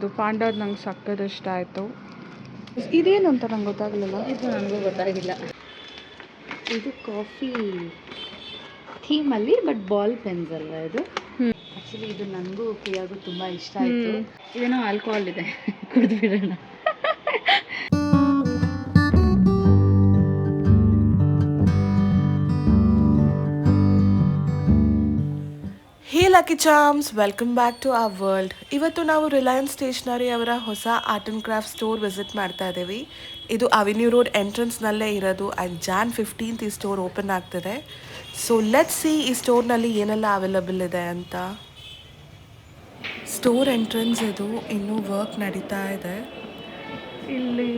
ಅದು ಪಾಂಡಾದ್ ನಂಗೆ ಸಕ್ಕದ ಇಷ್ಟ ಆಯಿತು. ಇದೇನು ಅಂತ ನಂಗೆ ಗೊತ್ತಾಗಲಿಲ್ಲ. ಇದು ನನಗೂ ಗೊತ್ತಾಗಿಲ್ಲ. ಇದು ಕಾಫಿ ಥೀಮಲ್ಲಿ ಬಟ್ ಬಾಲ್ ಪೆನ್ಸ್ ಅಲ್ವಾ ಇದು. ಆ್ಯಕ್ಚುಲಿ ಇದು ನನಗೂ ಪ್ರಿಯಾಗೂ ತುಂಬ ಇಷ್ಟ ಆಯಿತು. ಇದೇನೋ ಆಲ್ಕೋಹಾಲ್ ಇದೆ, ಕುಡಿದು ಬಿಡೋಣ. Hey lucky charms, welcome back to our world. ಇವತ್ತು ನಾವು ರಿಲಯನ್ಸ್ ಸ್ಟೇಷನರಿ ಅವರ ಹೊಸ art and craft store visit ಮಾಡ್ತಾ ಇದ್ದೀವಿ. ಇದು ಅವೆನ್ಯೂ ರೋಡ್ ಎಂಟ್ರೆನ್ಸ್ನಲ್ಲೇ ಇರೋದು. ಆ್ಯಂಡ್ Jan 15th ಈ ಸ್ಟೋರ್ ಓಪನ್ ಆಗ್ತಿದೆ. ಸೊ ಲೆಟ್ಸ್ ಸಿ ಈ ಸ್ಟೋರ್ನಲ್ಲಿ ಏನೆಲ್ಲ ಅವೈಲಬಲ್ ಇದೆ ಅಂತ. ಸ್ಟೋರ್ ಎಂಟ್ರೆನ್ಸ್ ಇದು, ಇನ್ನೂ ವರ್ಕ್ ನಡೀತಾ ಇದೆ. ಇಲ್ಲಿ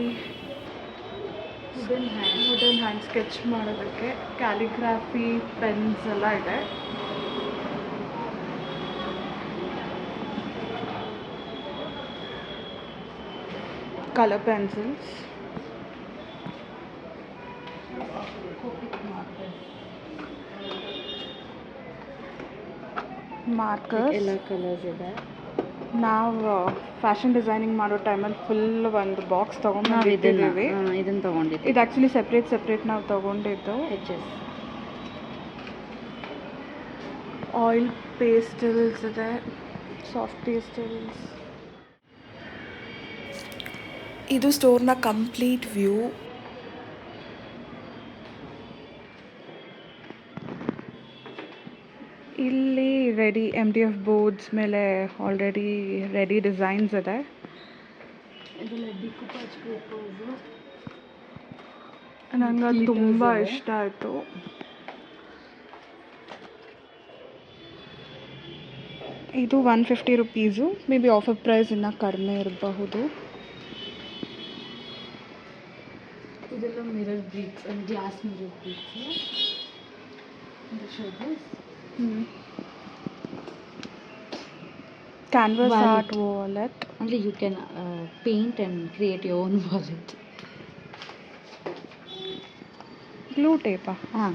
ವುಡನ್ ಹ್ಯಾಂಡ್ ಸ್ಕೆಚ್ ಮಾಡೋದಕ್ಕೆ ಕ್ಯಾಲಿಗ್ರಾಫಿ ಪೆನ್ಸ್ ಎಲ್ಲ ಇದೆ. ಕಲರ್ ಪೆನ್ಸಿಲ್ಸ್, ಮಾರ್ಕರ್ ಎಲ್ಲ ಕಲರ್ಸ್ ಇದೆ. ನಾವು ಫ್ಯಾಷನ್ ಡಿಸೈನಿಂಗ್ ಮಾಡೋ ಟೈಮಲ್ಲಿ ಫುಲ್ ಒಂದು ಬಾಕ್ಸ್ ತೊಗೊಂಡಿದ್ದೀವಿ. ಇದನ್ನು ತೊಗೊಂಡಿದ್ವಿ. ಇದು ಆ್ಯಕ್ಚುಲಿ ಸೆಪ್ರೇಟ್ ನಾವು ತೊಗೊಂಡಿದ್ದು. ಆಯಿಲ್ ಪೇಸ್ಟಲ್ಸ್ ಇದೆ, ಸಾಫ್ಟ್ ಪೇಸ್ಟಲ್ಸ್. ಇದು ಸ್ಟೋರ್ನ ಕಂಪ್ಲೀಟ್ ವ್ಯೂ. ಇಲ್ಲಿ ರೆಡಿ MDF ಬೋರ್ಡ್ಸ್ ಮೇಲೆ ಆಲ್ರೆಡಿ ರೆಡಿ ಡಿಸೈನ್ಸ್ ಇದೆ. ನಂಗೆ ಅದು ತುಂಬ ಇಷ್ಟ ಆಯಿತು. ಇದು 150 ರುಪೀಸು. ಮೇ ಬಿ ಆಫರ್ ಪ್ರೈಸ್ ಇನ್ನೂ ಕಡಿಮೆ ಇರಬಹುದು. ಇದೆಲ್ಲ mirror bricks, glass mirror bricks. Canvas art wallet. ಅಂದರೆ you can paint and create your own wallet. Glue ಟೇಪಾ? ಹಾಂ,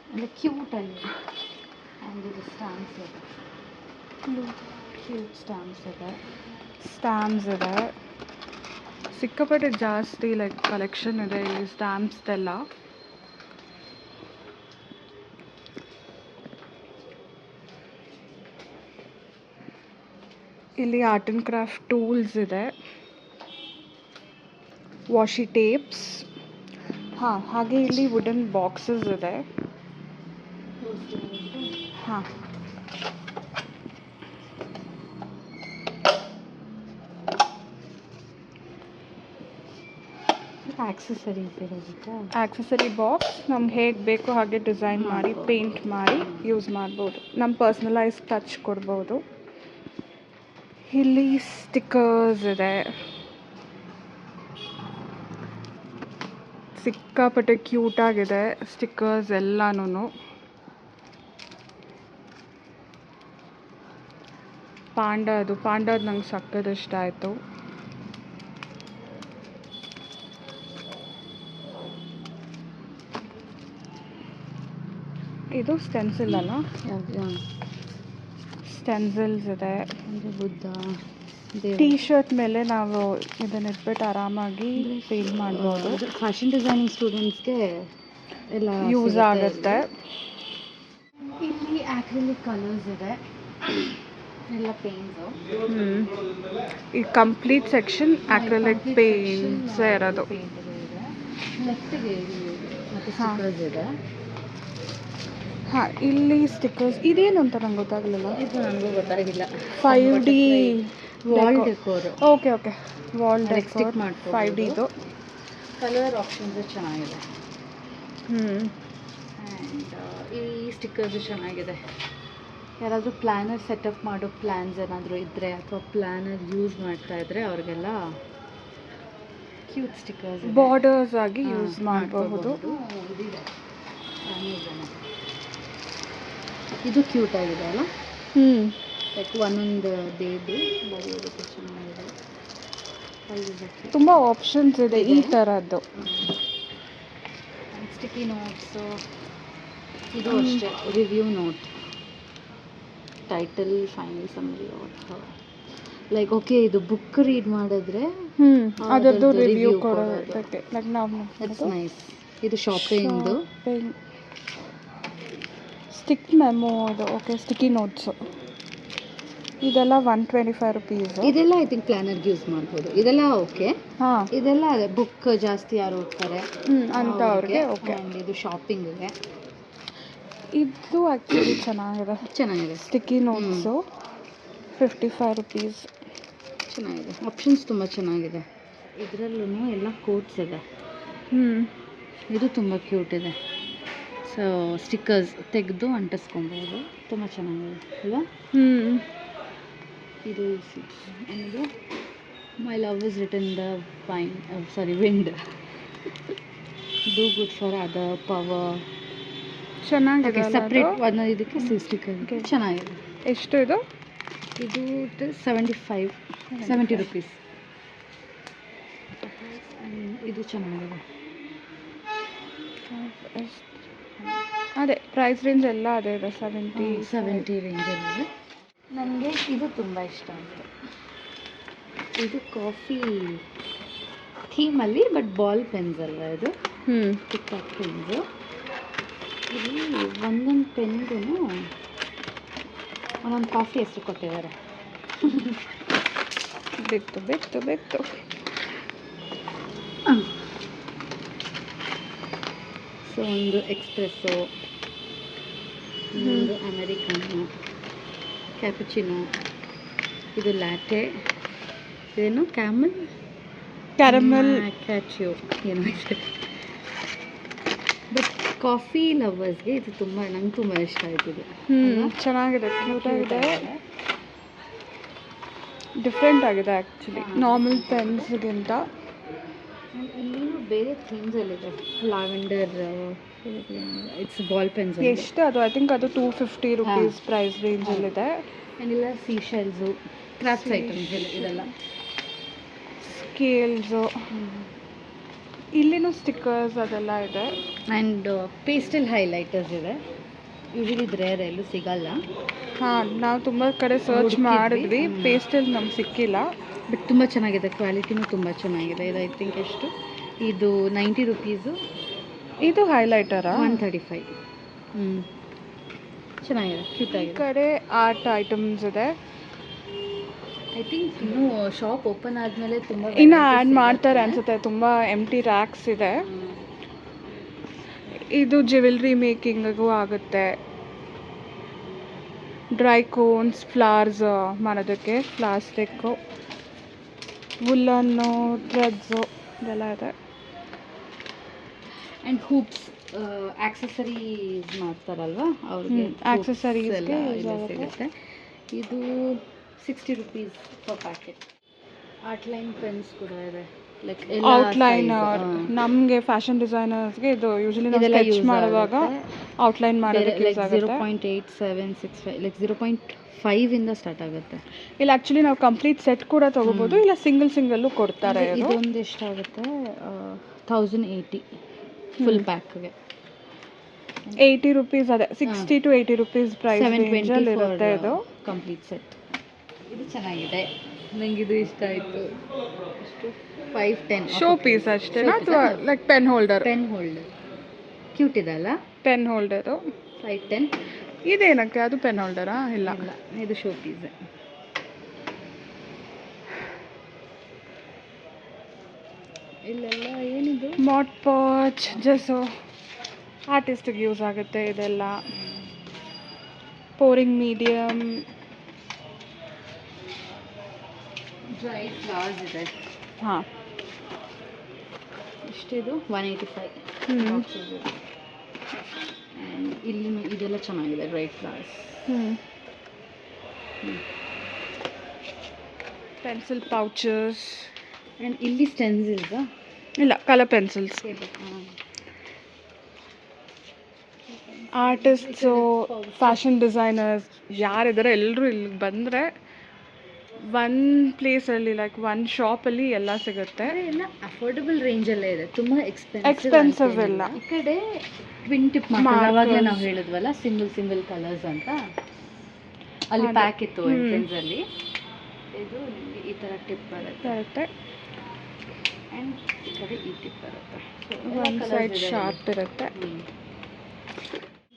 ಅಂದರೆ ಕ್ಯೂಟಾಗಿ. ಆ್ಯಂಡ್ ಇದು ಸ್ಟ್ಯಾಂಪ್ಸ್ ಇದೆ, ಕ್ಯೂಟ್ ಸ್ಟ್ಯಾಂಪ್ಸ್ ಇದೆ. ಸಿಕ್ಕಾಪಟ್ಟೆ ಜಾಸ್ತಿ ಲೈಕ್ ಕಲೆಕ್ಷನ್ ಇದೆ ಇಲ್ಲಿ ಸ್ಟ್ಯಾಂಪ್ಸ್ದೆಲ್ಲ. ಇಲ್ಲಿ ಆರ್ಟ್ ಆ್ಯಂಡ್ ಕ್ರಾಫ್ಟ್ ಟೂಲ್ಸ್ ಇದೆ, ವಾಶಿ ಟೇಪ್ಸ್. ಹಾಗೆ ಇಲ್ಲಿ ವುಡನ್ ಬಾಕ್ಸಸ್ ಇದೆ. ಆಕ್ಸೆಸರಿ ಬಾಕ್ಸ್ ನಮ್ಗೆ ಹೇಗೆ ಬೇಕೋ ಹಾಗೆ ಡಿಸೈನ್ ಮಾಡಿ ಪೇಂಟ್ ಮಾಡಿ ಯೂಸ್ ಮಾಡ್ಬೋದು. ನಮ್ಮ ಪರ್ಸ್ನಲೈಸ್ ಟಚ್ ಕೊಡ್ಬೋದು. ಇಲ್ಲಿ ಸ್ಟಿಕ್ಕರ್ಸ್ ಇದೆ, ಸಿಕ್ಕಾಪಟ್ಟೆ ಕ್ಯೂಟಾಗಿದೆ ಸ್ಟಿಕ್ಕರ್ಸ್ ಎಲ್ಲನೂ. ಪಾಂಡಾದ್ ನಂಗೆ ಸಕ್ಕದ ಇಷ್ಟ ಆಯಿತು. ಇದು ಸ್ಟೆನ್ಸಿಲ್ ಅಲ್ಲ, ಸ್ಟೆನ್ಸಿಲ್ಸ್ ಇದೆ. ಬುದ್ಧ ಟೀ ಶರ್ಟ್ ಮೇಲೆ ನಾವು ಇದನ್ನ ಇಟ್ಬಿಟ್ಟು ಆರಾಮಾಗಿ ಪೇಂಟ್ ಮಾಡ್ಬೋದು. ಫ್ಯಾಷನ್ ಡಿಸೈನಿಂಗ್ ಸ್ಟೂಡೆಂಟ್ಸ್ಗೆ ಎಲ್ಲ ಯೂಸ್ ಆಗುತ್ತೆ. ಇಲ್ಲಿ ಆಕ್ರಿಲಿಕ್ ಕಲರ್ಸ್ ಇದೆ, ಎಲ್ಲ ಪೇಂಟ್ಸು. ಈ ಕಂಪ್ಲೀಟ್ ಸೆಕ್ಷನ್ ಆಕ್ರಿಲಿಕ್ ಪೇಂಟ್ಸ್ ಇರೋದು. ಲೆಫ್ಟಿಗೆ ಮತ್ತು ಸ್ಟಿಕ್ಕರ್ಸ್ ಇದೆ. ಇಲ್ಲಿ ಸ್ಟಿಕ್ಕರ್ಸ್. ಇದೇನು ಅಂತ ನಂಗೆ ಗೊತ್ತಾಗಲಿಲ್ಲ. ಇದು ನನಗೂ ಗೊತ್ತಾಗಿಲ್ಲ. 5D wall decor. Okay wall decor 5D ಇದು. ಕಲರ್ ಆಪ್ಷನ್ಸು ಚೆನ್ನಾಗಿದೆ. ಆ್ಯಂಡ್ ಈ ಸ್ಟಿಕ್ಕರ್ಸು ಚೆನ್ನಾಗಿದೆ. ಯಾರಾದರೂ ಪ್ಲ್ಯಾನರ್ ಸೆಟಪ್ ಮಾಡೋ ಪ್ಲ್ಯಾನ್ಸ್ ಏನಾದರೂ ಇದ್ದರೆ ಅಥವಾ ಪ್ಲ್ಯಾನರ್ ಯೂಸ್ ಮಾಡ್ತಾ ಇದ್ದರೆ ಅವ್ರಿಗೆಲ್ಲ ಕ್ಯೂಟ್ ಸ್ಟಿಕ್ಕರ್ಸ್ ಬಾರ್ಡರ್ಸ್ ಆಗಿ ಯೂಸ್ ಮಾಡಬಹುದು. ಇದು ಕ್ಯೂಟ್ ಆಗಿದೆ ಅಲ್ಲ. ಲೈಕ್ ಒಂದೊಂದು ಬೇಬಿ ಬರೆಯೋದಕ್ಕೆ ಚೆನ್ನಾಗಿದೆ. ತುಂಬ ಆಪ್ಷನ್ಸ್ ಇದೆ ಈ ಥರದ್ದು. ಸ್ಟಿಕ್ಕಿ ನೋಟ್ಸು, ಇದು ಅಷ್ಟೇ review note. Title final summary like okay ಇದು ಬುಕ್ ರೀಡ್ ಮಾಡಿದ್ರೆ ಅದರದ್ದು ಅದ್ರದ್ದು ರಿವ್ಯೂ review ಕೊಡೋದಕ್ಕೆ ಲೈಕ್ ನಾವು ದಟ್ಸ್ ನೈಸ್. ಇದು ಶಾಪಿಂಗ್ದು ಸ್ಟಿಕ್ ಮೆಮೋ ಅದು ಓಕೆ ಸ್ಟಿಕ್ಕಿ ನೋಟ್ಸು ಇದೆಲ್ಲ 125 ರುಪೀಸ್. ಇದೆಲ್ಲ ಐ ಥಿಂಕ್ ಪ್ಲಾನರ್ಗೆ ಯೂಸ್ ಮಾಡ್ಬೋದು. ಇದೆಲ್ಲ ಓಕೆ. ಹಾಂ ಇದೆಲ್ಲ ಅದೇ ಬುಕ್ ಜಾಸ್ತಿ ಯಾರು ಓದ್ತಾರೆ ಅಂತ ಅವ್ರಿಗೆ ಓಕೆ. ಆ್ಯಂಡ್ ಇದು ಶಾಪಿಂಗಿಗೆ ಇದು ಆ್ಯಕ್ಚುಲಿ ಚೆನ್ನಾಗಿದೆ ಸ್ಟಿಕ್ಕಿ ನೋಟ್ಸು 55 ರುಪೀಸ್. ಚೆನ್ನಾಗಿದೆ, ಆಪ್ಷನ್ಸ್ ತುಂಬ ಚೆನ್ನಾಗಿದೆ. ಇದರಲ್ಲೂ ಎಲ್ಲ ಕೋಟ್ಸ್ ಇದೆ. ಇದು ತುಂಬ ಕ್ಯೂಟ್ ಇದೆ. ಸೊ ಸ್ಟಿಕ್ಕರ್ಸ್ ತೆಗೆದು ಅಂಟಿಸ್ಕೊಬೋದು, ತುಂಬ ಚೆನ್ನಾಗಿದೆ ಅಲ್ವಾ? ಇದು ಇದು my love is return the wind do good for other power. ಚೆನ್ನಾಗಿದೆ ಸಪ್ರೇಟ್ ಒಂದು ಇದಕ್ಕೆ ಸ್ಟಿಕ್ಕರ್ ಚೆನ್ನಾಗಿದೆ. ಎಷ್ಟು ಇದು? ಇದು 70 ರುಪೀಸ್. ಇದು ಚೆನ್ನಾಗಿದೆ. ಅದೇ ಪ್ರೈಸ್ ರೇಂಜ್ ಎಲ್ಲ ಅದೇ ಇದೆ 70 ರೇಂಜಲ್ಲಿ. ನನಗೆ ಇದು ತುಂಬ ಇಷ್ಟ ಆಯಿತು. ಇದು ಕಾಫಿ ಥೀಮಲ್ಲಿ ಬಟ್ ಬಾಲ್ ಪೆನ್ಸ್ ಅಲ್ಲ ಇದು, ಟಿಕ್ ಟಾಕ್ ಪೆನ್ಸು. ಇಲ್ಲಿ ಒಂದೊಂದು ಪೆನ್ಗೂ ಒಂದೊಂದು ಕಾಫಿ ಹೆಸರು ಕೊಟ್ಟಿದ್ದಾರೆ. ಬೆಕ್ತು ಸೊ ಒಂದು ಎಕ್ಸ್ಪ್ರೆಸ್ಸೋ, ಇನ್ನೊಂದು ಅಮೆರಿಕನೋ, ಕ್ಯಾಪುಚಿನೋ, ಇದು ಲ್ಯಾಟೆ, ಇದೇನು ಕ್ಯಾರಮೆಲ್ ಕ್ಯಾಚ್ಯೋ ಏನೋ ಇದೆ. ಬಟ್ ಕಾಫಿ ಲವರ್ಸ್ಗೆ ಇದು ನಂಗೆ ತುಂಬ ಇಷ್ಟ ಆಯ್ತಿದೆ. ಚೆನ್ನಾಗಿದೆ, ಕ್ಯೂಟ್ ಆಗಿದೆ, ಡಿಫ್ರೆಂಟ್ ಆಗಿದೆ ಆ್ಯಕ್ಚುಲಿ ನಾರ್ಮಲ್ ಪೆನ್ಸ್ಗಿಂತ. ಇಲ್ಲಿನೂ ಬೇರೆ ಥೀಮ್ಸಲ್ಲಿದೆ. Lavender it's ball pens. ಎಷ್ಟು ಅದು? ಐ ಥಿಂಕ್ ಅದು 250 ರುಪೀಸ್ ಪ್ರೈಸ್ ರೇಂಜಲ್ಲಿದೆ. ಎಲ್ಲ ಸೀಶೆಲ್ಸು, ಕ್ರಾಫ್ಟ್ಸ್ ಐಟಮ್ಸ್ ಇದೆಲ್ಲ, ಸ್ಕೇಲ್ಸು, ಇಲ್ಲಿನೂ ಸ್ಟಿಕ್ಕರ್ಸ್ ಅದೆಲ್ಲ ಇದೆ. ಆ್ಯಂಡ್ ಪೇಸ್ಟಲ್ ಹೈಲೈಟರ್ಸ್ ಇದೆ. ಯೂಶಲಿ ಇದು ರೇರ್, ಎಲ್ಲೂ ಸಿಗಲ್ಲ. ಹಾಂ, ನಾವು ತುಂಬ ಕಡೆ ಸರ್ಚ್ ಮಾಡಿದ್ವಿ, ಪೇಸ್ಟಲ್ ನಮ್ಗೆ ಸಿಕ್ಕಿಲ್ಲ. ಬಟ್ ತುಂಬ ಚೆನ್ನಾಗಿದೆ, ಕ್ವಾಲಿಟಿನೂ ತುಂಬ ಚೆನ್ನಾಗಿದೆ. ಇದು ಐ ಥಿಂಕ್ ಎಷ್ಟು? ಇದು 90 ರುಪೀಸು. ಇದು ಹೈಲೈಟರಾ? 135. ಚೆನ್ನಾಗಿದೆ, ಕ್ಯೂಟ್ ಈ ಆಗಿದೆ. ಕಡೆ ಆರ್ಟ್ ಐಟಮ್ಸ್ ಇದೆ. ಐ ಥಿಂಕ್ ಇನ್ನೂ ಶಾಪ್ ಓಪನ್ ಆದಮೇಲೆ ತುಂಬ ಇನ್ನು ಆ್ಯಡ್ ಮಾಡ್ತಾರೆ ಅನಿಸುತ್ತೆ. ತುಂಬ ಎಂಟಿ ರ್ಯಾಕ್ಸ್ ಇದೆ. ಇದು ಜ್ಯುವೆಲ್ರಿ ಮೇಕಿಂಗಿಗೂ ಆಗುತ್ತೆ. ಡ್ರೈ ಕೋನ್ಸ್, ಫ್ಲವರ್ಸ್ ಮಾಡೋದಕ್ಕೆ, ಪ್ಲಾಸ್ಟಿಕ್ಕು, ವುಲ್ಲನ್ನು, ಥ್ರೆಡ್ಸು ಇದೆಲ್ಲ ಇದೆ. ಆ್ಯಂಡ್ ಹೂಪ್ಸ್, ಆಕ್ಸೆಸರೀಸ್ ಮಾಡ್ತಾರಲ್ವ ಅವ್ರಿಗೆ ಆಕ್ಸೆಸರೀಸ್ಗೆ ಸಿಗುತ್ತೆ. ಇದು 60 rupees per packet. Outline pens ಕೂಡ ಇದೆ. ಲೈಕ್ ಔಟ್ಲೈನ್ ನಮಗೆ ಫ್ಯಾಷನ್ ಡಿಸೈನರ್ಸ್ಗೆ ಇದು ಯೂಶಲಿ ನಾವು ಸ್ಕೆಚ್ ಮಾಡುವಾಗ ಔಟ್ಲೈನ್ ಮಾಡೋದಕ್ಕೆ ಯೂಸ್ ಆಗುತ್ತೆ. 0.8765 ಲೈಕ್ 0.5 ಇಂದ ಸ್ಟಾರ್ಟ್ ಆಗುತ್ತೆ. ಇಲ್ಲ ಆ್ಯಕ್ಚುಲಿ ನಾವು ಕಂಪ್ಲೀಟ್ ಸೆಟ್ ಕೂಡ ತೊಗೋಬೋದು, ಇಲ್ಲ ಸಿಂಗಲ್ಲು ಕೊಡ್ತಾರೆ. ಇದೊಂದು ಎಷ್ಟಾಗುತ್ತೆ? 1080 ಫುಲ್ ಪ್ಯಾಕ್ಗೆ 80 ರುಪೀಸ್. ಅದೇ 60 to 80 ರುಪೀಸ್ ಪ್ರೈಸ್ ರೇಂಜಲ್ಲಿ ಇರುತ್ತೆ ಇದು ಕಂಪ್ಲೀಟ್ ಸೆಟ್. ಇದು ಚೆನ್ನಾಗಿದೆ, ನಂಗೆ ಇದು ಇಷ್ಟ ಆಯಿತು. ಎಷ್ಟು? 510 ಶೋ ಪೀಸ್ ಅಷ್ಟೇನಾ ಅಥವಾ ಲೈಕ್ ಪೆನ್ ಹೋಲ್ಡರ್? ಕ್ಯೂಟ್ ಇದೆ ಅಲ್ಲ ಪೆನ್ ಹೋಲ್ಡರು. 510. ಇದೇನಕ್ಕೆ? ಅದು ಪೆನ್ ಹೋಲ್ಡರಾ? ಇಲ್ಲ, ಇದು ಶೋ ಪೀಸ್. ಇಲ್ಲೆಲ್ಲ ಏನಿದು? ಮಾಟ್ ಪಾಚ್, ಜೆಸೋ, ಆರ್ಟಿಸ್ಟಿಗೆ ಯೂಸ್ ಆಗುತ್ತೆ ಇದೆಲ್ಲ. ಪೋರಿಂಗ್ ಮೀಡಿಯಮ್, ಡ್ರೈ ಫ್ಲವರ್ಸ್ ಇದೆ. ಹಾಂ, ಇಷ್ಟಿದು 185. ಇಲ್ಲಿ ಇದೆಲ್ಲ ಚೆನ್ನಾಗಿದೆ, dry flowers. Pencil pouches. And ಇಲ್ಲಿ ಸ್ಟೆನ್ಸಿಲ್ಸಾ? ಇಲ್ಲ, colour pencils. Artists, fashion designers ಯಾರಿದ್ದಾರೆ ಎಲ್ಲರೂ ಇಲ್ಲಿಗೆ ಬಂದರೆ ಒಂದು ಪ್ಲೇಸಲ್ಲಿ ಲೈಕ್ ಒಂದು ಶಾಪಲ್ಲಿ ಎಲ್ಲ ಸಿಗುತ್ತೆ. ಎಲ್ಲ ಅಫೋರ್ಡಬಲ್ ರೇಂಜಲ್ಲೇ ಇದೆ, ತುಂಬ ಎಕ್ಸ್ಪೆನ್ಸಿವ್ ಇಲ್ಲ. ಈ ಕಡೆ ಟ್ವಿನ್ ಟಿಪ್ ಮಾರ್ಕರ್, ಆವಾಗಲೇ ನಾವು ಹೇಳಿದ್ವಲ್ಲ ಸಿಂಗಲ್ ಕಲರ್ಸ್ ಅಂತ, ಅಲ್ಲಿ ಪ್ಯಾಕ್ ಇತ್ತು ಎಂಟ್ರೆನ್ಸಲ್ಲಿ. ಇದು ನಿಮಗೆ ಈ ಥರ ಟಿಪ್ ಬರುತ್ತೆ ಆ್ಯಂಡ್ ಈ ಕಡೆ ಈ ಟಿಪ್ ಬರುತ್ತೆ. ಒಂದು ಸೈಡ್ ಶಾರ್ಪ್ ಇರುತ್ತೆ.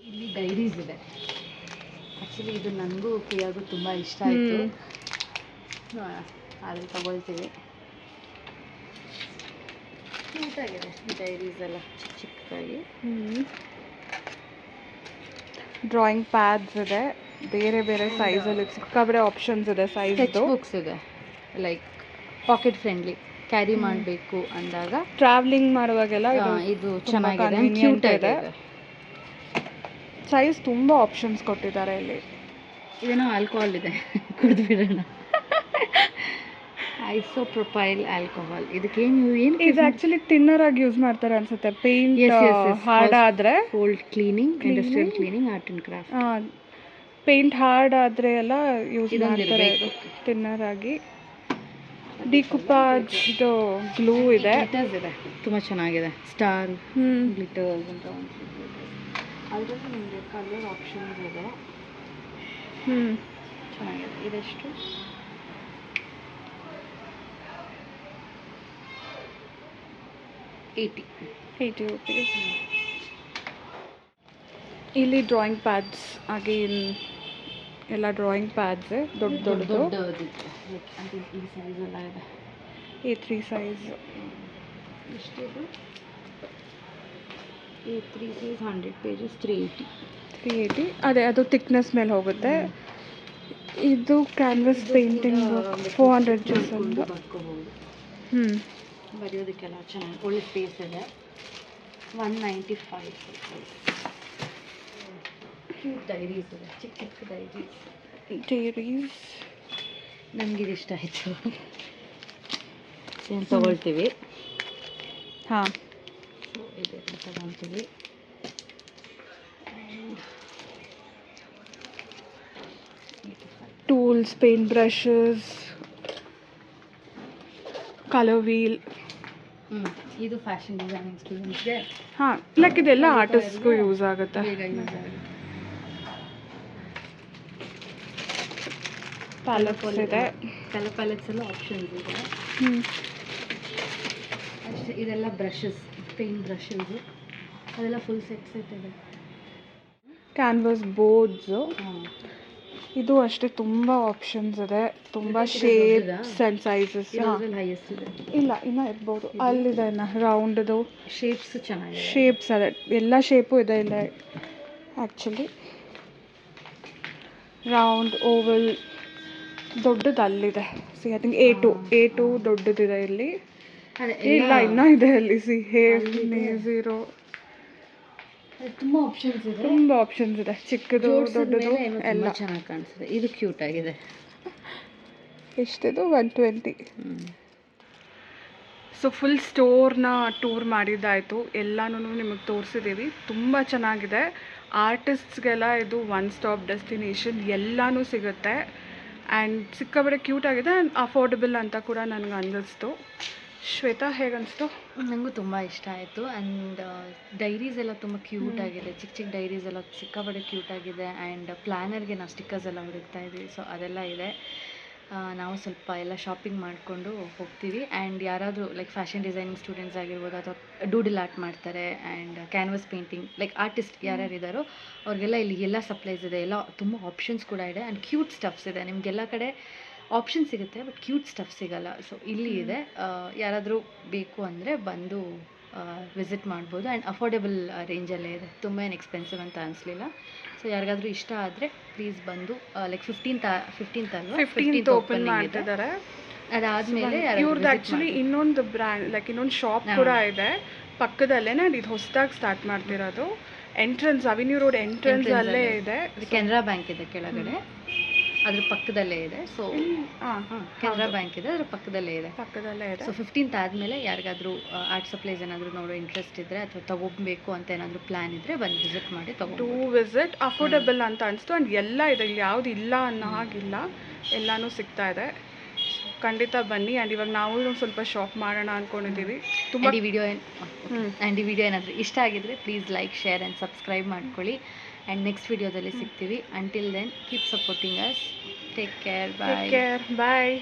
ಇಲ್ಲಿ ಡೈರೀಸ್ ಇದೆ. ಆ್ಯಕ್ಚುಲಿ ಇದು ನನಗೂ ಪ್ರಿಯಾಗೂ ತುಂಬ ಇಷ್ಟ ಆಯಿತು. ಅಲ್ಲಿ ತಗೊಳ್ತೀವಿ. ಕ್ಯೂಟಾಗಿದೆ ಡೈರೀಸ್ ಎಲ್ಲ ಚಿಕ್ಕ ಚಿಕ್ಕದಾಗಿ. ಡ್ರಾಯಿಂಗ್ ಪ್ಯಾಡ್ಸ್ ಇದೆ, ಬೇರೆ ಬೇರೆ ಸೈಜಲ್ಲಿ ಸಿಕ್ಕಾಬರೆ ಆಪ್ಷನ್ಸ್ ಇದೆ. ಸ್ಕೆಚ್ ಬುಕ್ಸ್ ಇದೆ, ಲೈಕ್ ಪಾಕೆಟ್ ಫ್ರೆಂಡ್ಲಿ ಕ್ಯಾರಿ ಮಾಡಬೇಕು ಅಂದಾಗ ಟ್ರಾವೆಲಿಂಗ್ ಮಾಡುವಾಗೆಲ್ಲ ಇದು ಚೆನ್ನಾಗಿದೆ, ಕ್ಯೂಟ್ ಇದೆ. ಸೈಜ್ ತುಂಬ ಆಪ್ಷನ್ಸ್ ಕೊಟ್ಟಿದ್ದಾರೆ ಇಲ್ಲಿ. ಇದೇನೋ ಆಲ್ಕೋಹಾಲ್ ಇದೆ, ಕುಡಿದು ಬಿಡೋಣ. Isopropyl alcohol. ಇದಕ್ಕೆ ಏನು ಇದು ಆಕ್ಚುಲಿ ತಿನ್ನರ್ ಆಗಿ ಯೂಸ್ ಮಾಡ್ತಾರೆ ಅನ್ಸುತ್ತೆ. ಪೇಂಟ್ ಹಾರ್ಡ್ ಆದ್ರೆ cold cleaning, industrial cleaning, art and craft. Paint hard ಆದರೆ ಎಲ್ಲ ಯೂಸ್ ಮಾಡ್ತಾರೆ ತಿನ್ನರ್ ಆಗಿ. ಡಿಕೂಪಾಜ್ ಗ್ಲೂ ಇದೆ, ಗ್ಲಿಟರ್ಸ್ ಇದೆ, ತುಂಬ ಚೆನ್ನಾಗಿದೆ. ಸ್ಟಾರ್ ಗ್ಲಿಟರ್ಸ್ ಅಂತ ಅದರಲ್ಲಿ ನಿಮಗೆ ಕಲರ್ ಆಪ್ಷನ್ಸ್ ಇದೆ. ಚೆನ್ನಾಗಿದೆ. ಇದೆಷ್ಟು? 80 rupees. ಇಲ್ಲಿ ಡ್ರಾಯಿಂಗ್ ಪ್ಯಾಡ್ಸ್ ಹಾಗೆ ಎಲ್ಲ ಡ್ರಾಯಿಂಗ್ ಪ್ಯಾಡ್ಸ್ ದೊಡ್ಡದು ಈ ಸೈಜ್ ಎಲ್ಲ ಇದೆ. A3 size. ಎಷ್ಟಿದು? A3 size 100 pages 380. ಅದೇ ಅದು ಥಿಕ್ನೆಸ್ ಮೇಲೆ ಹೋಗುತ್ತೆ. ಇದು ಕ್ಯಾನ್ವಸ್ ಪೇಂಟಿಂಗ್ 400 ಜಸ್ಟ್ ಅಂತ. ಬರೆಯೋದಕ್ಕೆಲ್ಲ ಚೆನ್ನಾಗಿ ಒಳ್ಳೆ ಸ್ಪೇಸ್ ಇದೆ. 195. ಕ್ಯೂಟ್ ಡೈರೀಸ್ ಇದೆ, ಚಿಕ್ಕ ಚಿಕ್ಕ ಡೈರೀಸ್. ನನಗಿದು ಇಷ್ಟ ಆಯಿತು, ಏನು ತೊಗೊಳ್ತೀವಿ. ಇದೆ ತಗೊಳ್ತೀವಿ. Tools, paint brushes, colour wheel. ಇದು ಫ್ಯಾಷನ್ ಡಿಸೈನಿಂಗ್ ಸ್ಟೂಡೆಂಟ್ಸ್ಗೆ. ಲೈಕ್ ಇದೆಲ್ಲ ಆರ್ಟಿಸ್ಟ್ಗೂ ಯೂಸ್ ಆಗುತ್ತೆ. ಪ್ಯಾಲೆಟ್ಸ್ ಇದೆ, ಕಲರ್ ಪ್ಯಾಲೆಟ್ಸ್ ಎಲ್ಲ ಆಪ್ಷನ್ಸ್ ಇದೆ. ಅಷ್ಟೇ. ಇದೆಲ್ಲ ಬ್ರಷಸ್, ಪೇಂಟ್ ಬ್ರಷಸ್, ಅದೆಲ್ಲ ಫುಲ್ ಸೆಟ್ ಇದೆ. Canvass boards. ಇದು ಅಷ್ಟೇ ತುಂಬ ಆಪ್ಷನ್ಸ್ ಇದೆ, ತುಂಬ ಶೇಪ್ಸ್ ಆ್ಯಂಡ್ ಸೈಜಸ್. ಹೈಯೆಸ್ಟ್ ಇದೆ. ಇಲ್ಲ ಇನ್ನೂ ಇರ್ಬೋದು, ಅಲ್ಲಿದೆ ಇನ್ನು ರೌಂಡ್ದು ಶೇಪ್ಸ್ ಚೆನ್ನಾಗಿದೆ. ಶೇಪ್ಸ್ ಅದೇ ಎಲ್ಲ ಶೇಪು ಇದೆ ಇಲ್ಲ ಆ್ಯಕ್ಚುಲಿ. ರೌಂಡ್, ಓವಲ್, ದೊಡ್ಡದು ಅಲ್ಲಿದೆ. ಸಿ ಐ ಥಿಂಕ್ A2 ದೊಡ್ಡದಿದೆ ಇಲ್ಲಿ. ಇಲ್ಲ ಇನ್ನೂ ಇದೆ ಅಲ್ಲಿ. ಸಿ A0 ತುಂಬ ಆಪ್ಷನ್ಸ್ ಇದೆ. ತುಂಬ ಆಪ್ಷನ್ಸ್ ಇದೆ, ಚಿಕ್ಕದು ದೊಡ್ಡದು ಎಲ್ಲ ಚೆನ್ನಾಗಿ ಕಾಣಿಸ್ತದೆ. ಇದು ಕ್ಯೂಟ್ ಆಗಿದೆ. ಎಷ್ಟಿದು? 120. ಸೊ ಫುಲ್ ಸ್ಟೋರ್ನ ಟೂರ್ ಮಾಡಿದ್ದಾಯಿತು, ಎಲ್ಲನೂ ನಿಮಗೆ ತೋರಿಸಿದ್ದೀವಿ. ತುಂಬ ಚೆನ್ನಾಗಿದೆ. ಆರ್ಟಿಸ್ಟ್ಸ್ಗೆಲ್ಲ ಇದು ಒನ್ ಸ್ಟಾಪ್ ಡೆಸ್ಟಿನೇಷನ್, ಎಲ್ಲನೂ ಸಿಗುತ್ತೆ. ಆ್ಯಂಡ್ ಸಿಕ್ಕಾಬಡೆ ಕ್ಯೂಟ್ ಆಗಿದೆ ಆ್ಯಂಡ್ ಅಫೋರ್ಡಬಲ್ ಅಂತ ಕೂಡ ನನಗೆ ಅನ್ನಿಸ್ತು. ಶ್ವೇತಾ ಹೇಗನ್ನಿಸ್ತು? ನನಗೂ ತುಂಬ ಇಷ್ಟ ಆಯಿತು. ಆ್ಯಂಡ್ ಡೈರೀಸ್ ಎಲ್ಲ ತುಂಬ ಕ್ಯೂಟ್ ಆಗಿದೆ, ಚಿಕ್ಕ ಚಿಕ್ಕ ಡೈರೀಸ್ ಎಲ್ಲ ಸಿಕ್ಕಾಪಟ್ಟೆ ಕ್ಯೂಟ್ ಆಗಿದೆ. ಆ್ಯಂಡ್ ಪ್ಲ್ಯಾನರ್ಗೆ ನಾವು ಸ್ಟಿಕ್ಕರ್ಸ್ ಎಲ್ಲ ಹುಡುಕ್ತಾ ಇದ್ದೀವಿ, ಸೊ ಅದೆಲ್ಲ ಇದೆ. ನಾವು ಸ್ವಲ್ಪ ಎಲ್ಲ ಶಾಪಿಂಗ್ ಮಾಡಿಕೊಂಡು ಹೋಗ್ತೀವಿ. ಆ್ಯಂಡ್ ಯಾರಾದರೂ ಲೈಕ್ ಫ್ಯಾಷನ್ ಡಿಸೈನಿಂಗ್ ಸ್ಟೂಡೆಂಟ್ಸ್ ಆಗಿರ್ಬೋದು, ಅಥವಾ ಡೂಡಲ್ ಆರ್ಟ್ ಮಾಡ್ತಾರೆ and canvass painting like artist ಯಾರ್ಯಾರು ಇದ್ದಾರೋ ಅವ್ರಿಗೆಲ್ಲ ಇಲ್ಲಿ ಎಲ್ಲ ಸಪ್ಲೈಸ್ ಇದೆ, ಎಲ್ಲ ತುಂಬ ಆಪ್ಷನ್ಸ್ ಕೂಡ ಇದೆ. ಆ್ಯಂಡ್ ಕ್ಯೂಟ್ ಸ್ಟಫ್ಸ್ ಇದೆ. ನಿಮಗೆಲ್ಲ ಕಡೆ ಆಪ್ಷನ್ ಸಿಗುತ್ತೆ, ಬಟ್ ಕ್ಯೂಟ್ ಸ್ಟಫ್ ಸಿಗಲ್ಲ. ಸೊ ಇಲ್ಲಿ ಇದೆ. ಯಾರಾದರೂ ಬೇಕು ಅಂದರೆ ಬಂದು ವಿಸಿಟ್ ಮಾಡ್ಬೋದು. ಆ್ಯಂಡ್ ಅಫೋರ್ಡೆಬಲ್ ರೇಂಜಲ್ಲೇ ಇದೆ, ತುಂಬ ಏನು ಎಕ್ಸ್ಪೆನ್ಸಿವ್ ಅಂತ ಅನಿಸ್ಲಿಲ್ಲ. ಸೊ ಯಾರಿಗಾದರೂ ಇಷ್ಟ ಆದರೆ ಪ್ಲೀಸ್ ಬಂದು ಲೈಕ್ 15th ಅಲ್ವಾ, 15th ಓಪನ್ ಮಾಡ್ತಿದ್ದಾರೆ. ಅದಾದಮೇಲೆ ಇವ್ರದ್ದು ಆ್ಯಕ್ಚುಲಿ ಇನ್ನೊಂದು ಬ್ರ್ಯಾಂಡ್ ಲೈಕ್ ಇನ್ನೊಂದು ಶಾಪ್ ಕೂಡ ಇದೆ ಪಕ್ಕದಲ್ಲೇ. ಇದು ಹೊಸದಾಗಿ ಸ್ಟಾರ್ಟ್ ಮಾಡ್ತಿರೋದು. ಎಂಟ್ರೆನ್ಸ್ ಅವೆನ್ಯೂ ರೋಡ್ ಎಂಟ್ರೆನ್ಸ್ ಅಲ್ಲೇ ಇದೆ. ಕೆನರಾ ಬ್ಯಾಂಕ್ ಇದೆ ಕೆಳಗಡೆ, ಅದ್ರ ಪಕ್ಕದಲ್ಲೇ ಇದೆ. ಸೊ ಕೆನರಾ ಬ್ಯಾಂಕ್ ಇದೆ, ಅದ್ರ ಪಕ್ಕದಲ್ಲೇ ಇದೆ. ಸೊ 15th ಆದಮೇಲೆ ಯಾರಿಗಾದರೂ ಆರ್ಟ್ ಸಪ್ಲೈಸ್ ಏನಾದರೂ ನೋಡೋ ಇಂಟ್ರೆಸ್ಟ್ ಇದ್ದರೆ ಅಥವಾ ತೊಗೊಬೇಕು ಅಂತ ಏನಾದರೂ ಪ್ಲ್ಯಾನ್ ಇದ್ದರೆ ಬಂದು ವಿಸಿಟ್ ಮಾಡಿ ವಿಸಿಟ್. ಅಫೋರ್ಡಬಲ್ ಅಂತ ಅನಿಸ್ತು. ಆ್ಯಂಡ್ ಎಲ್ಲ ಇದೆ, ಇಲ್ಲಿ ಯಾವುದು ಇಲ್ಲ ಅನ್ನೋ ಹಾಗಿಲ್ಲ, ಎಲ್ಲನೂ ಸಿಗ್ತಾ ಇದೆ. ಖಂಡಿತ ಬನ್ನಿ. ಆ್ಯಂಡ್ ಇವಾಗ ನಾವು ಸ್ವಲ್ಪ ಶಾಪ್ ಮಾಡೋಣ ಅಂದ್ಕೊಂಡಿದ್ದೀವಿ. ತುಂಬ ಈ ವಿಡಿಯೋ ಏನಾದರೂ ಇಷ್ಟ ಆಗಿದ್ರೆ please like, share and subscribe ಮಾಡ್ಕೊಳ್ಳಿ. ಆ್ಯಂಡ್ ನೆಕ್ಸ್ಟ್ ವಿಡಿಯೋದಲ್ಲಿ ಸಿಗ್ತೀವಿ. Until then keep supporting us. Take care. Bye. Take care. ಬಾಯ್.